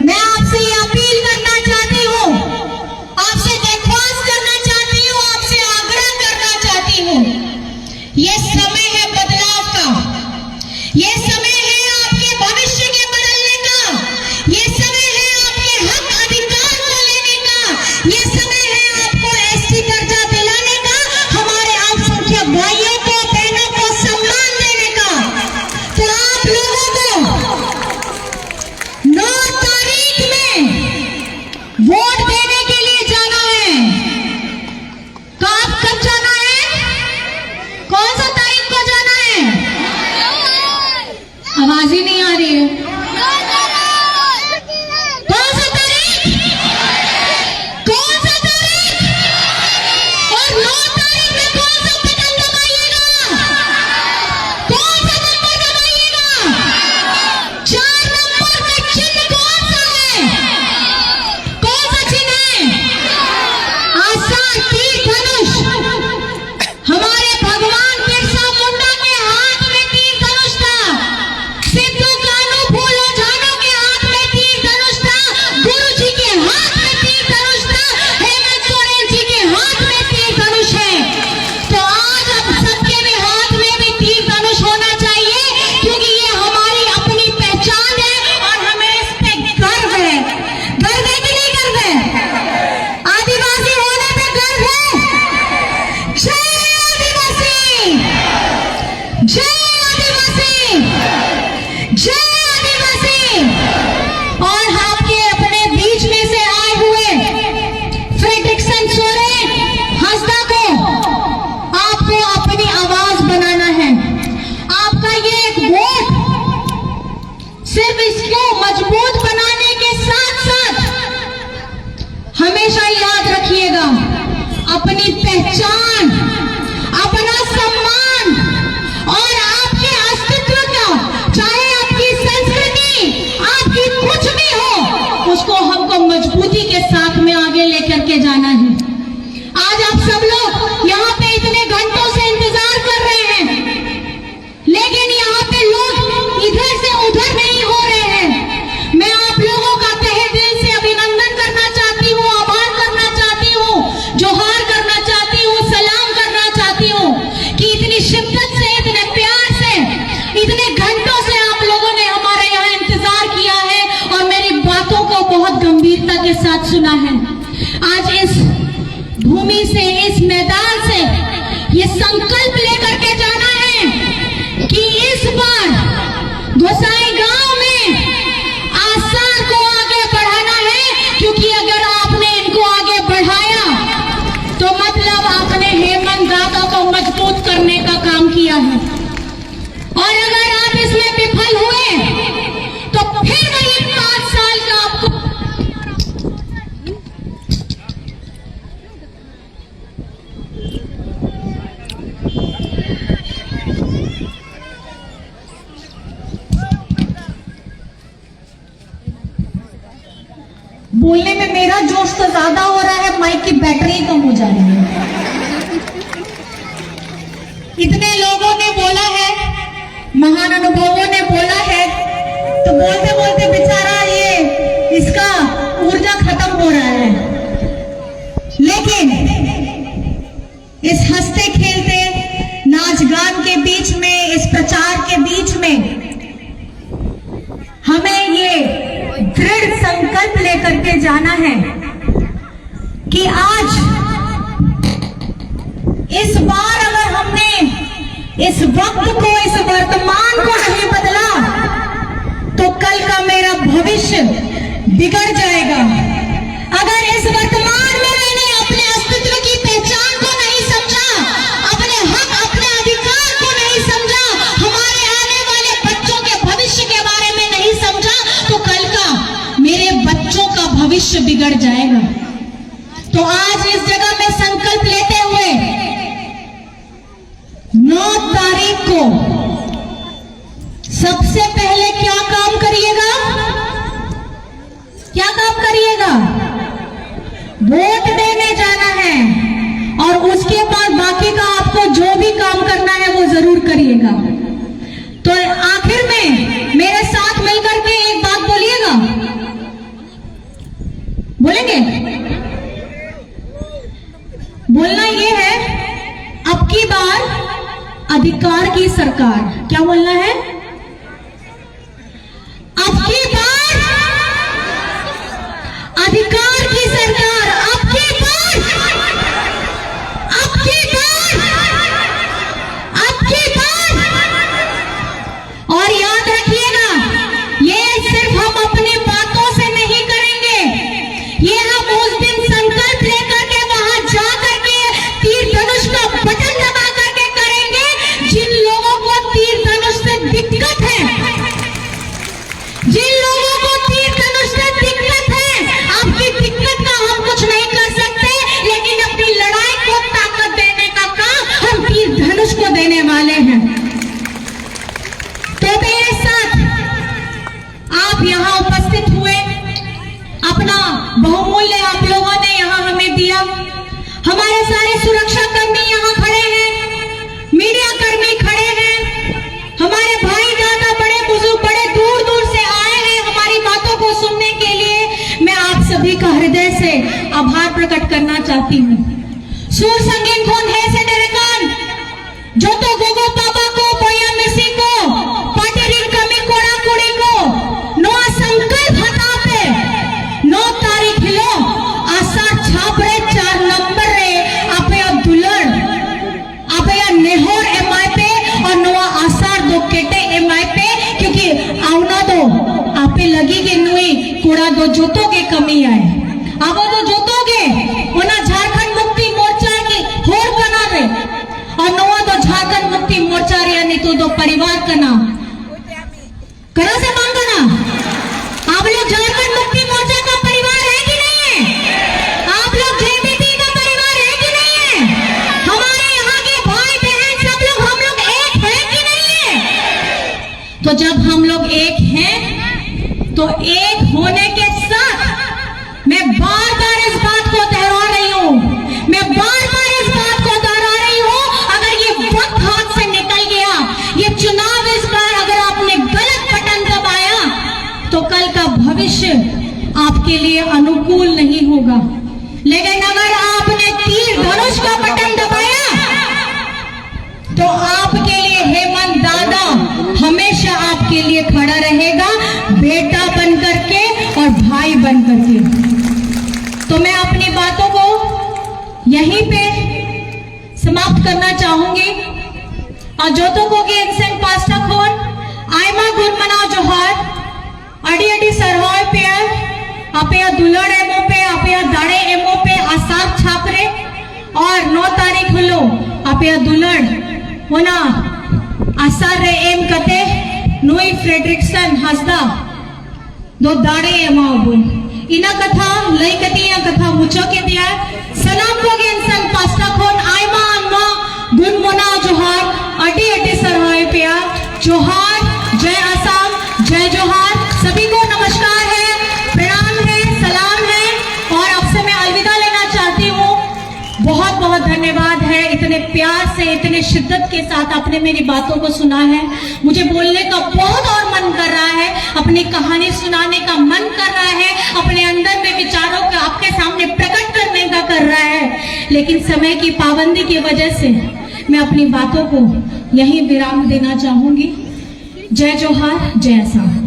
मैं आपसे ये अपील करना चाहती हूँ, आपसे दरख्वास्त करना चाहती हूँ, आपसे आग्रह करना चाहती हूँ, ये समय है बदलाव का, ये समय है आपके भविष्य के बदलने का, ये समय है आपके हक अधिकार को लेने का, ये समय है आपको एसटी दर्जा दिलाने का, हमारे अल्पसंख्यक भाइयों को बहनों को सम्मान देने का। तो आप लोगों को 9 तारीख में वोट देने के लिए जाना है। कब जाना है? कौन सा तारीख को जाना है? आवाज ही नहीं आ रही है। कौन सा तारीख? कौन सा तारीख? और 9 तारीख में कौन सा बटन दबाइएगा? कौन सा नंबर दबाइएगा? 4 नंबर का चिन्ह कौन सा है? कौन सा चिन्ह है? आसान तीर धनुष। हमारे भगवान बिरसा मुंडा के हाथ में तीर धनुष था, सिद्धू कानू फूलो झानो के हाथ में तीर धनुष था, गुरु जी के हाथ में तीर धनुष था, हेमंत सोरेन जी के हाथ में तीर धनुष है। तो आज अब सबके भी हाथ में भी तीर धनुष होना चाहिए, क्योंकि ये हमारी अपनी पहचान है और हमें इस पे गर्व है। गर्व है कि नहीं गर्व है? आदिवासी होने पे गर्व है। जय आदिवासी, जय आदिवासी, जय आदिवासी। और आपके अपने बीच में से आए हुए फ्रेडरिक्सन सोरेन हंसदा को आपको अपनी आवाज बनाना है। आपका ये एक वोट सिर्फ इसको मजबूत बनाने के साथ साथ हमेशा याद रखिएगा, अपनी पहचान, अपना सम्मान और आपके अस्तित्व का, चाहे आपकी संस्कृति, आपकी कुछ भी हो, उसको हमको मजबूती के साथ में आगे लेकर के जाना है। आज आप सब लोग यहाँ पे इतने घंटों से इंतजार कर रहे हैं, लेकिन यहाँ पे लोग इधर से उधर नहीं हो रहे हैं। मैं आप लोगों का तहे दिल से अभिनंदन करना चाहती हूँ, आभार करना चाहती हूँ, जोहार करना चाहती हूँ, सलाम करना चाहती हूँ कि इतनी शिद्दत से, इतने प्यार से, इतने घंटों से आप लोगों ने हमारे यहाँ इंतजार किया है और मेरी बातों को बहुत गंभीरता के साथ सुना है। आज इस भूमि से, इस मैदान से ये संकल्प लेकर के जाना है कि इस बार गोसाई गांव में आसार को आगे बढ़ाना है, क्योंकि अगर आपने इनको आगे बढ़ाया तो मतलब आपने हेमंत दादा को मजबूत करने का काम किया है। और अगर आप इसमें विफल हुए तो फिर वही 5 साल का आपको बोलने में मेरा जोश तो ज्यादा हो रहा है, माइक की बैटरी कम हो जा रही है। इतने लोगों ने बोला है, महान अनुभवों ने बोला है, तो बोलते बोलते बेचारा ये इसका ऊर्जा खत्म हो रहा है। लेकिन इस हंसते खेलते नाच गान के बीच में, इस प्रचार के बीच में हमें ये दृढ़ संकल्प लेकर के जाना है कि आज इस बार अगर हमने इस वक्त को, इस वर्तमान को नहीं बदला तो कल का मेरा भविष्य बिगड़ जाएगा। अगर इस वर्तमान में मैंने अपने अस्तित्व की पहचान को नहीं समझा, अपने हक, अपने अधिकार को नहीं समझा, हमारे आने वाले बच्चों के भविष्य के बारे में नहीं समझा, तो कल का मेरे बच्चों का भविष्य बिगड़ जाएगा। तो आज इस जगह में संकल्प लेते हुए 9 तारीख को सबसे पहले क्या काम करिएगा? क्या काम करिएगा? वोट देने जाना है, और उसके बाद बाकी का आपको जो भी काम करना है वो जरूर करिएगा। तो आखिर में मेरे साथ मिलकर के एक बात बोलिएगा, अधिकार की सरकार। क्या बोलना है? अब की बार अधिकार की सरकार, अब की बार, अब की बार, अब की बार। और याद रखिएगा, ये सिर्फ हम अपनी बातों से नहीं करेंगे, ये हम उस दिन संकल्प लेकर के वहां जा करके तीर धनुष का बटन दबा करके करेंगे। जिन लोगों को तीर धनुष से दिक्कत है, जिन लोगों को तीर धनुष से दिक्कत है, आपकी दिक्कत का हम कुछ नहीं कर सकते, लेकिन अपनी लड़ाई को ताकत देने का काम हम तीर धनुष को देने वाले हैं। तो मेरे साथ आप यहाँ उपस्थित हुए, अपना बहुमूल्य आप लोगों ने यहाँ हमें दिया। हमारे सारे सुरक्षा कर्मी यहाँ खड़े हैं, मीडिया कर्मी खड़े हैं, हमारे भाई दादा बड़े बुजुर्ग बड़े दूर दूर से आए हैं हमारी बातों को सुनने के लिए। मैं आप सभी का हृदय से आभार प्रकट करना चाहती हूँ। सूर संगीन कौन है से डेरेकान जो तो गोगो पापा को बोया मिसी को पाटेरिन कमी कोड़ा कुड़ी को नो संकल्प हटा पे 9 तारीख लो आसार छाप रे 4 नंबर रे आपे दुलड़ आपे नेहोर एमआई पे और नोआ आसार दो केटे एमआई पे, क्योंकि आवना दो आपे लगी के नुई कोड़ा दो जोतो के कमी आए आवो तो जोतोगे ओना झारखंड मुक्ति मोर्चा की होर बना दे और नोआ तो झारखंड मुक्ति मोर्चा रे यानी तो दो परिवार का नाम करा से मांगो ना। आप लोग झारखंड मुक्ति मोर्चा का परिवार है कि नहीं है? आप लोग जेबीपी का परिवार है कि नहीं है? हमारे यहाँ के भाई बहन सब लोग हम लोग एक है कि नहीं है? तो जब हम लोग एक हैं तो एक होने के साथ मैं बार बार इस बात को दोहरा रही हूँ, मैं बार बार इस बात को दोहरा रही हूँ, अगर ये वक्त हाथ से निकल गया, ये चुनाव इस बार अगर आपने गलत बटन दबाया तो कल का भविष्य आपके लिए अनुकूल नहीं होगा। लेकिन अगर आपने तीर धनुष का बटन दबाया तो आपके लिए हेमंत दादा हमेशा आपके लिए खड़ा रहेगा, बेटा बन करके और भाई बन करके। तो मैं अपनी बातों को यहीं पे समाप्त करना चाहूंगी। और जो तो को इंसान पास्टा खोन आयमा गुण मनाओ जोहार अड़ी अड़ी सरवाए पे आपे दुलड़ एमओ पे आपे दाड़े एमओ पे आसार छापरे और 9 तारीख लो आपे दुलड़ होना आसार रे एम कते नुई फ्रेडरिक्सन हसदा दो दाड़े एमओ बुन इना कथा लई कतिया कथा मुचो के दिया सलाम को इंसान पास्टा खोन आयमा अम्मा गुण मनाओ जोहार अड़ी अड़ी सरवाए पे जोहार, जय आसाम, जय जोहार। सभी को नमस्कार है, प्रणाम है, सलाम है और अब से मैं अलविदा लेना चाहती हूँ। बहुत बहुत धन्यवाद है, इतने प्यार से इतने शिद्दत के साथ आपने मेरी बातों को सुना है। मुझे बोलने का बहुत और मन कर रहा है, अपनी कहानी सुनाने का मन कर रहा है, अपने अंदर में विचारों को आपके सामने प्रकट करने का कर रहा है, लेकिन समय की पाबंदी की वजह से मैं अपनी बातों को यहीं विराम देना चाहूंगी। जय जोहार, जय आसाम।